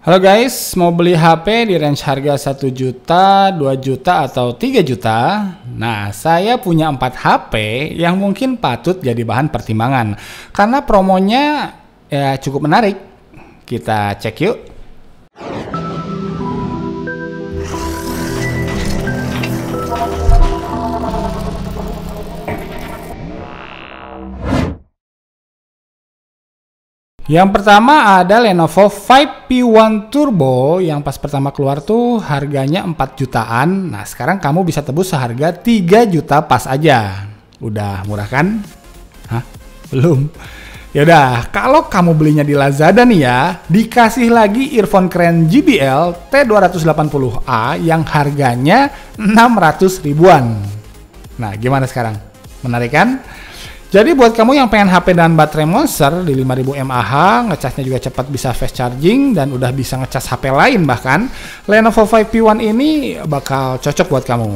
Halo guys, mau beli HP di range harga 1 juta, 2 juta, atau 3 juta? Nah, saya punya 4 HP yang mungkin patut jadi bahan pertimbangan karena promonya ya cukup menarik. Kita cek yuk. Yang pertama ada Lenovo 5P1 Turbo yang pas pertama keluar tuh harganya 4 jutaan. Nah, sekarang kamu bisa tebus seharga 3 juta pas aja. Udah murah kan? Hah? Belum. Yaudah, kalau kamu belinya di Lazada nih ya, dikasih lagi earphone keren JBL T280A yang harganya 600 ribuan. Nah, gimana sekarang? Menarik kan? Jadi buat kamu yang pengen HP dan baterai monster di 5000 mAh, ngecasnya juga cepat, bisa fast charging, dan udah bisa ngecas HP lain bahkan, Lenovo 5P1 ini bakal cocok buat kamu.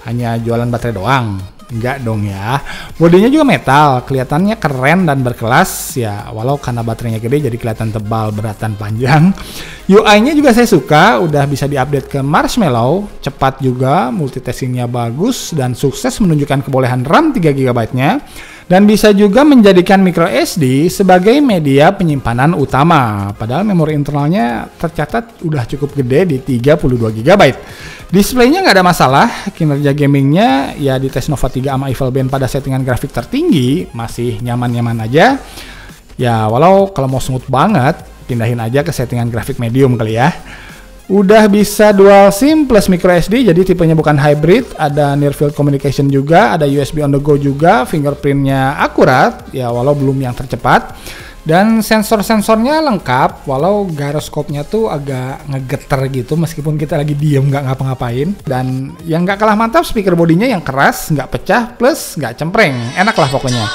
Hanya jualan baterai doang? Enggak dong ya. Bodinya juga metal, kelihatannya keren dan berkelas ya, walau karena baterainya gede jadi kelihatan tebal, berat, dan panjang. UI-nya juga saya suka, udah bisa diupdate ke Marshmallow, cepat juga, multitaskingnya bagus, dan sukses menunjukkan kebolehan RAM 3 GB-nya. Dan bisa juga menjadikan micro SD sebagai media penyimpanan utama. Padahal memori internalnya tercatat udah cukup gede di 32 GB. Displaynya nggak ada masalah, kinerja gamingnya ya di tes Nova 3 sama Evil Band pada settingan grafik tertinggi masih nyaman-nyaman aja. Ya walau kalau mau smooth banget, pindahin aja ke settingan grafik medium kali ya. Udah bisa dual SIM plus micro SD, jadi tipenya bukan hybrid, ada near field communication juga, ada USB on the go juga, fingerprintnya akurat, ya walau belum yang tercepat, dan sensor-sensornya lengkap, walau gyroskopnya tuh agak ngegeter gitu meskipun kita lagi diem nggak ngapa-ngapain. Dan yang nggak kalah mantap, speaker bodinya yang keras, nggak pecah, plus nggak cempreng, enak lah pokoknya.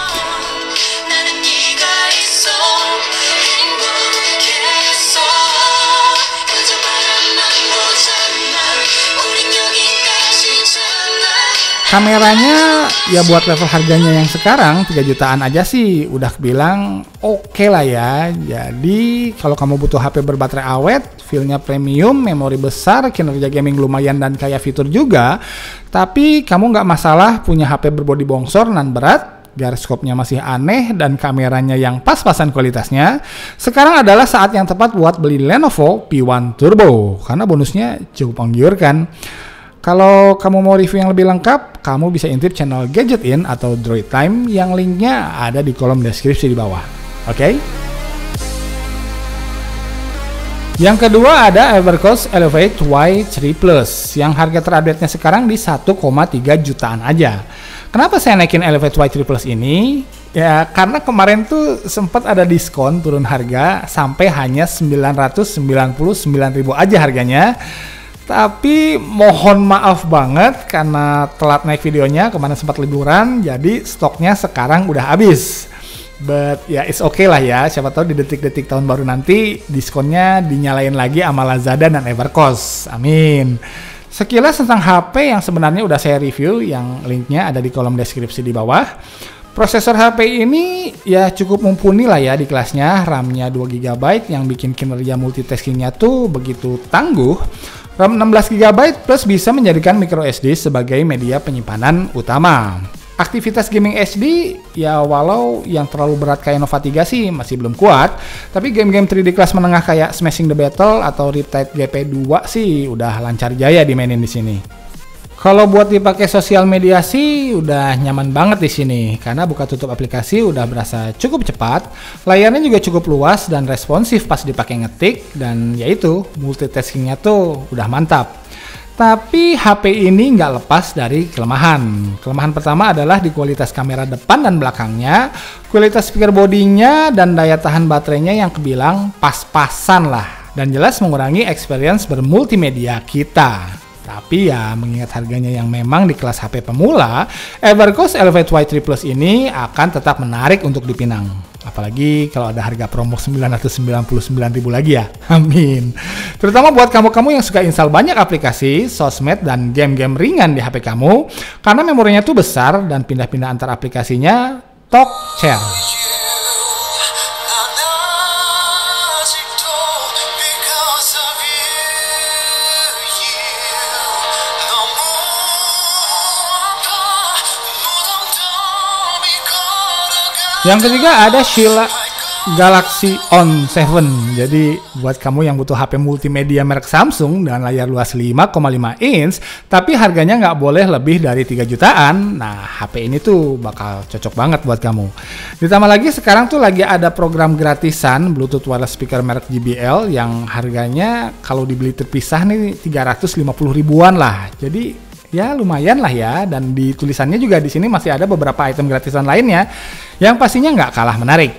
Kameranya ya buat level harganya yang sekarang 3 jutaan aja sih udah bilang oke lah ya. Jadi kalau kamu butuh HP berbaterai awet, feel-nya premium, memori besar, kinerja gaming lumayan, dan kayak fitur juga, tapi kamu nggak masalah punya HP berbodi bongsor nan berat, gyroskopnya masih aneh, dan kameranya yang pas-pasan kualitasnya, sekarang adalah saat yang tepat buat beli Lenovo P1 Turbo karena bonusnya cukup menggiurkan. Kalau kamu mau review yang lebih lengkap, kamu bisa intip channel Gadget In atau Droid Time yang linknya ada di kolom deskripsi di bawah. Oke? Yang kedua ada Evercost Elevate Y3 Plus yang harga terupdate-nya sekarang di 1,3 jutaan aja. Kenapa saya naikin Elevate Y3 Plus ini? Ya karena kemarin tuh sempat ada diskon turun harga sampai hanya 999.000 aja harganya. Tapi mohon maaf banget karena telat naik videonya, kemarin sempat liburan, jadi stoknya sekarang udah habis. But ya it's okay lah ya, siapa tahu di detik-detik tahun baru nanti diskonnya dinyalain lagi sama Lazada dan Evercost. Amin. Sekilas tentang HP yang sebenarnya udah saya review, yang linknya ada di kolom deskripsi di bawah. Prosesor HP ini ya cukup mumpuni lah ya di kelasnya, RAM-nya 2 GB yang bikin kinerja multitaskingnya tuh begitu tangguh. RAM 16 GB plus bisa menjadikan micro SD sebagai media penyimpanan utama. Aktivitas gaming HD ya walau yang terlalu berat kayak Nova 3 sih masih belum kuat, tapi game-game 3D kelas menengah kayak Smashing the Battle atau Riptide GP2 sih udah lancar jaya dimainin di sini. Kalau buat dipakai sosial media sih udah nyaman banget di sini karena buka tutup aplikasi udah berasa cukup cepat, layarnya juga cukup luas dan responsif pas dipakai ngetik, dan yaitu multitaskingnya tuh udah mantap. Tapi HP ini nggak lepas dari kelemahan. Kelemahan pertama adalah di kualitas kamera depan dan belakangnya, kualitas speaker bodinya, dan daya tahan baterainya yang kebilang pas-pasan lah, dan jelas mengurangi experience bermultimedia kita. Tapi ya mengingat harganya yang memang di kelas HP pemula, Evercost Elevate Y3 Plus ini akan tetap menarik untuk dipinang. Apalagi kalau ada harga promo 999.000 lagi ya. Amin. Terutama buat kamu-kamu yang suka install banyak aplikasi, sosmed, dan game-game ringan di HP kamu, karena memorinya tuh besar dan pindah-pindah antar aplikasinya top chair. Yang ketiga ada Sheila Galaxy On 7. Jadi buat kamu yang butuh HP multimedia merek Samsung dengan layar luas 5,5 inch, tapi harganya nggak boleh lebih dari 3 jutaan. Nah, HP ini tuh bakal cocok banget buat kamu. Ditambah lagi sekarang tuh lagi ada program gratisan Bluetooth wireless speaker merek JBL yang harganya kalau dibeli terpisah nih 350 ribuan lah. Jadi ya lumayan lah ya, dan di tulisannya juga di sini masih ada beberapa item gratisan lainnya yang pastinya nggak kalah menarik.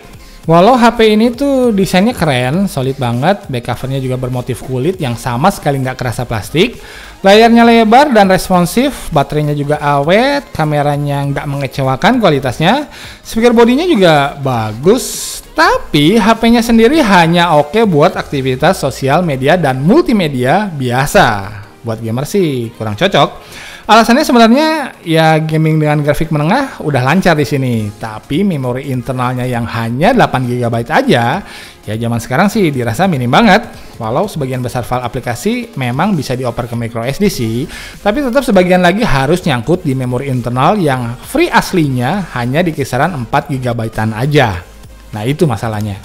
Walau HP ini tuh desainnya keren, solid banget, back covernya juga bermotif kulit yang sama sekali nggak kerasa plastik, layarnya lebar dan responsif, baterainya juga awet, kameranya nggak mengecewakan kualitasnya, speaker bodinya juga bagus, tapi HP-nya sendiri hanya oke buat aktivitas sosial media dan multimedia biasa. Buat gamer sih kurang cocok. Alasannya sebenarnya ya gaming dengan grafik menengah udah lancar di sini, tapi memori internalnya yang hanya 8 GB aja, ya zaman sekarang sih dirasa minim banget. Walau sebagian besar file aplikasi memang bisa dioper ke microSD sih, tapi tetap sebagian lagi harus nyangkut di memori internal yang free aslinya hanya di kisaran 4 GB-an aja. Nah itu masalahnya.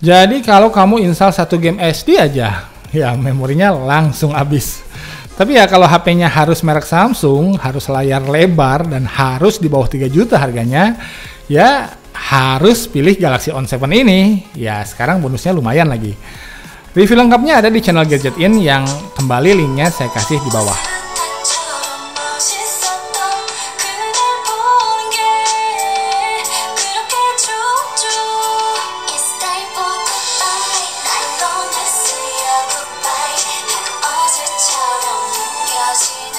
Jadi kalau kamu install satu game SD aja, ya memorinya langsung habis. Tapi ya kalau HP-nya harus merek Samsung, harus layar lebar, dan harus di bawah 3 juta harganya, ya harus pilih Galaxy On 7 ini. Ya sekarang bonusnya lumayan lagi. Review lengkapnya ada di channel Gadget In yang kembali linknya saya kasih di bawah.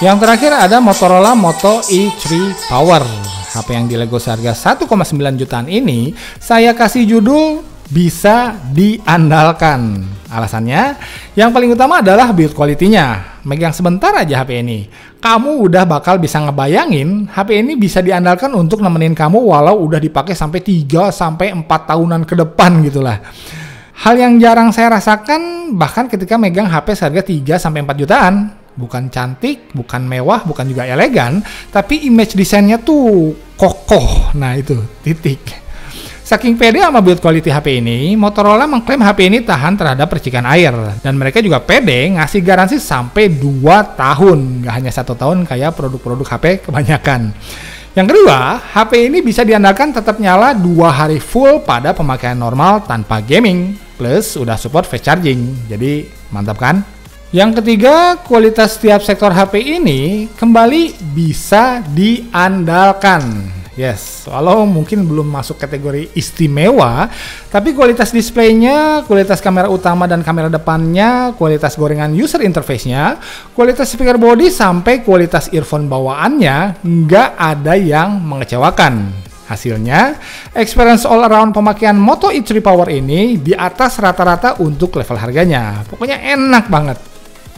Yang terakhir ada Motorola Moto E3 Power. HP yang dilego seharga 1,9 jutaan ini saya kasih judul bisa diandalkan. Alasannya, yang paling utama adalah build quality-nya. Megang sebentar aja HP ini, kamu udah bakal bisa ngebayangin HP ini bisa diandalkan untuk nemenin kamu walau udah dipakai sampai 3-4 tahunan ke depan gitulah. Hal yang jarang saya rasakan bahkan ketika megang HP seharga 3-4 jutaan. Bukan cantik, bukan mewah, bukan juga elegan, tapi image desainnya tuh kokoh. Nah itu, titik. Saking pede sama build quality HP ini, Motorola mengklaim HP ini tahan terhadap percikan air. Dan mereka juga pede ngasih garansi sampai 2 tahun. Nggak hanya 1 tahun kayak produk-produk HP kebanyakan. Yang kedua, HP ini bisa diandalkan tetap nyala 2 hari full pada pemakaian normal tanpa gaming. Plus udah support fast charging, jadi mantap kan? Yang ketiga, kualitas setiap sektor HP ini kembali bisa diandalkan. Yes, walau mungkin belum masuk kategori istimewa, tapi kualitas displaynya, kualitas kamera utama dan kamera depannya, kualitas gorengan user interface-nya, kualitas speaker body sampai kualitas earphone bawaannya nggak ada yang mengecewakan. Hasilnya, experience all around pemakaian Moto E3 Power ini di atas rata-rata untuk level harganya. Pokoknya enak banget.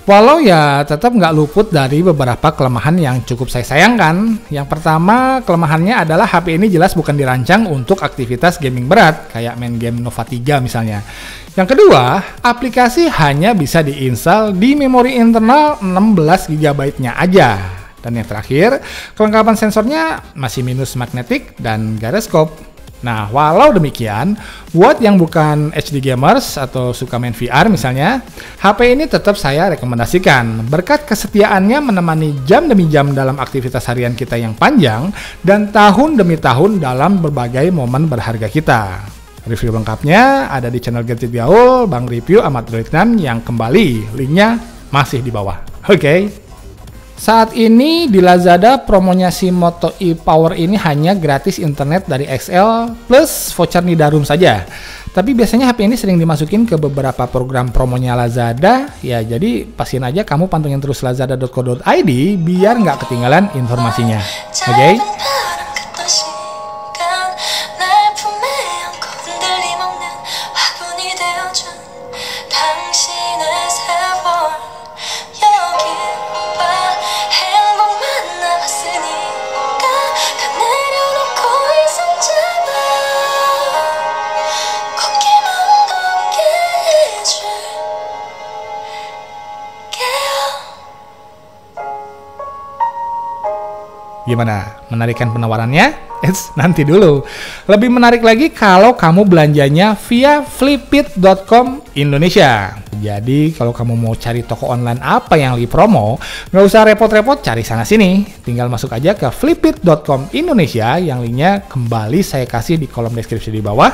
Walau ya tetap nggak luput dari beberapa kelemahan yang cukup saya sayangkan. Yang pertama, kelemahannya adalah HP ini jelas bukan dirancang untuk aktivitas gaming berat, kayak main game Nova 3 misalnya. Yang kedua, aplikasi hanya bisa diinstal di memori internal 16 GB-nya aja. Dan yang terakhir, kelengkapan sensornya masih minus magnetic dan gyroscope. Nah, walau demikian, buat yang bukan HD gamers atau suka main VR misalnya, HP ini tetap saya rekomendasikan berkat kesetiaannya menemani jam demi jam dalam aktivitas harian kita yang panjang dan tahun demi tahun dalam berbagai momen berharga kita. Review lengkapnya ada di channel Gadget Gaul, Bang Review Ahmad Droidnan yang kembali linknya masih di bawah. Oke. Saat ini di Lazada promonya si Moto E Power ini hanya gratis internet dari XL plus voucher Nidarum saja. Tapi biasanya HP ini sering dimasukin ke beberapa program promonya Lazada. Ya jadi pastiin aja kamu pantengin terus lazada.co.id biar nggak ketinggalan informasinya. Oke? Gimana? Menarik kan penawarannya? Nanti dulu. Lebih menarik lagi kalau kamu belanjanya via flipit.com Indonesia. Jadi kalau kamu mau cari toko online apa yang lagi promo, nggak usah repot-repot cari sana-sini. Tinggal masuk aja ke flipit.com Indonesia yang linknya kembali saya kasih di kolom deskripsi di bawah.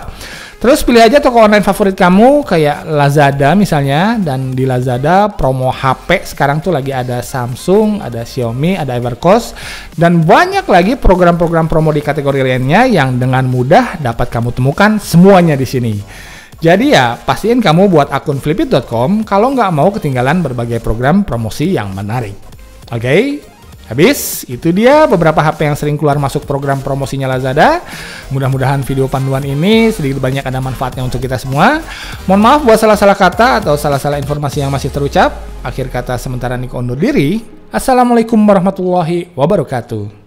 Terus pilih aja toko online favorit kamu kayak Lazada misalnya. Dan di Lazada promo HP sekarang tuh lagi ada Samsung, ada Xiaomi, ada Evercost. Dan banyak lagi program-program promo di kategori lainnya yang dengan mudah dapat kamu temukan semuanya di sini. Jadi ya, pastiin kamu buat akun flipit.com kalau nggak mau ketinggalan berbagai program promosi yang menarik. Oke? Habis, itu dia beberapa HP yang sering keluar masuk program promosinya Lazada. Mudah-mudahan video panduan ini sedikit banyak ada manfaatnya untuk kita semua. Mohon maaf buat salah-salah kata atau salah-salah informasi yang masih terucap. Akhir kata sementara Niko undur diri. Assalamualaikum warahmatullahi wabarakatuh.